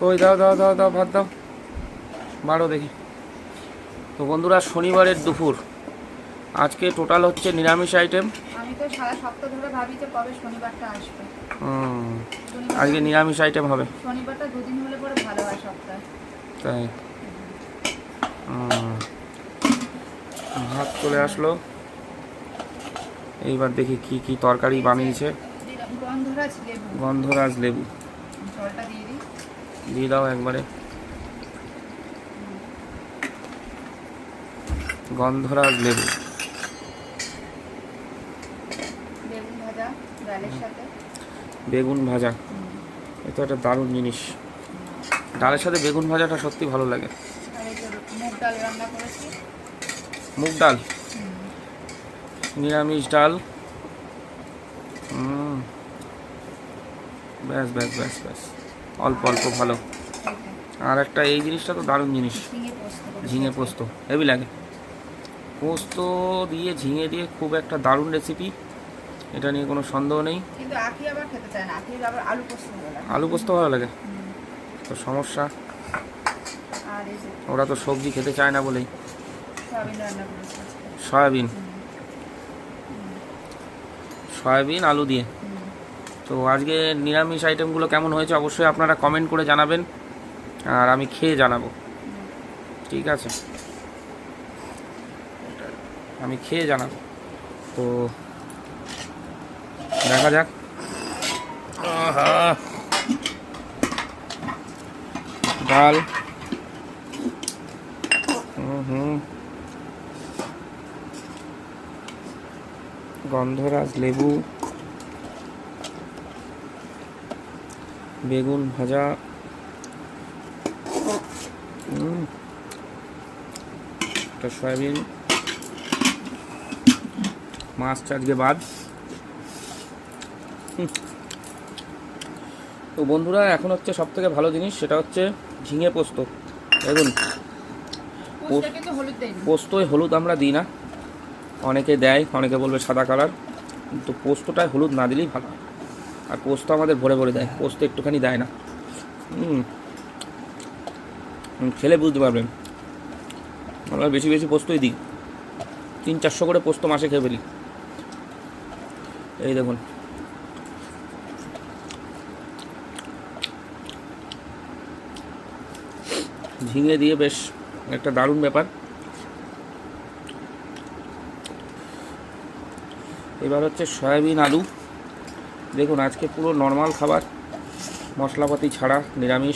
ওই দাও দাও দাও দাও ভাত দাও, বাড়ো দেখি। তো বন্ধুরা, শনিবারের দুপুর, আজকে টোটাল হচ্ছে নিরামিষ আইটেম। আমি তো সারা সপ্তাহ ধরে ভাবি যে কবে শনিবারটা আসবে। আজকে নিরামিষ আইটেম হবে। শনিবারটা দুদিন হলে পরে ভালো হয় সপ্তাহে। তাই ভাত চলে আসলো। এইবার দেখি কি কি তরকারি বানিয়েছে। গন্ধরাজ লেবু জলটা দিয়ে দিই। দিয়ে দাও একবারে। গন্ধরাজ লেবু, বেগুন ভাজা ডালের সাথে। বেগুন ভাজা, এটা একটা দারুণ জিনিস। ডালের সাথে বেগুন ভাজাটা সত্যি ভালো লাগে। আর এই যে মুগ ডাল রান্না করেছি। মুগ ডাল, নিরামিষ ডাল। ব্যাস ব্যাস ব্যাস ব্যাস, অল্প অল্প ভালো। আর একটা এই জিনিসটা তো দারুণ জিনিস, ঝিঙে পোস্ত হেভি লাগে। পোস্ত দিয়ে ঝিঙে দিয়ে খুব একটা দারুণ রেসিপি, এটা নিয়ে কোনো সন্দেহ নেই। কিন্তু আখি আবার খেতে চায় না, আখি আবার আলু পোস্ত ভালো লাগে। আলু পোস্ত ভালো লাগে, তো সমস্যা। আর এই যে ওরা তো সবজি খেতে চায় না বলেই। সয়াবিন রান্না করেছি। সয়াবিন, সয়াবিন আলু দিয়ে। তো আজকে নিরামিষ আইটেমগুলো কেমন হয়েছে অবশ্যই আপনারা কমেন্ট করে জানাবেন, আর আমি খেয়ে জানাবো। ঠিক আছে, আমি খেয়ে জানাবো। তো দেখা যাক। ডাল, গন্ধরাজ লেবু, বেগুন ভাজা, সয়াবিন, মাছ আজকে বাদ। তো বন্ধুরা, এখন হচ্ছে সব থেকে ভালো জিনিস, সেটা হচ্ছে ঝিঙে পোস্ত। দেখুন, পোস্তয় হলুদ আমরা দিই না, অনেকে দেয়, অনেকে বলবে সাদা কালার, কিন্তু পোস্তটায় হলুদ না দিলেই ভালো। আর পোস্ত আমাদের ভরে ভরে দেয়, পোস্ত একটুখানি দেয় না। খেলে বুঝতে পারবেন, আমরা বেশি বেশি পোস্তই দিই, 300-400 করে পোস্ত মাসে খেয়ে ফেলি। এই দেখুন, ঝিঙে দিয়ে বেশ একটা দারুণ ব্যাপার। এবার হচ্ছে সয়াবিন আলু। দেখুন, আজকে পুরো নর্মাল খাবার, মশলাপাতি ছাড়া, নিরামিষ।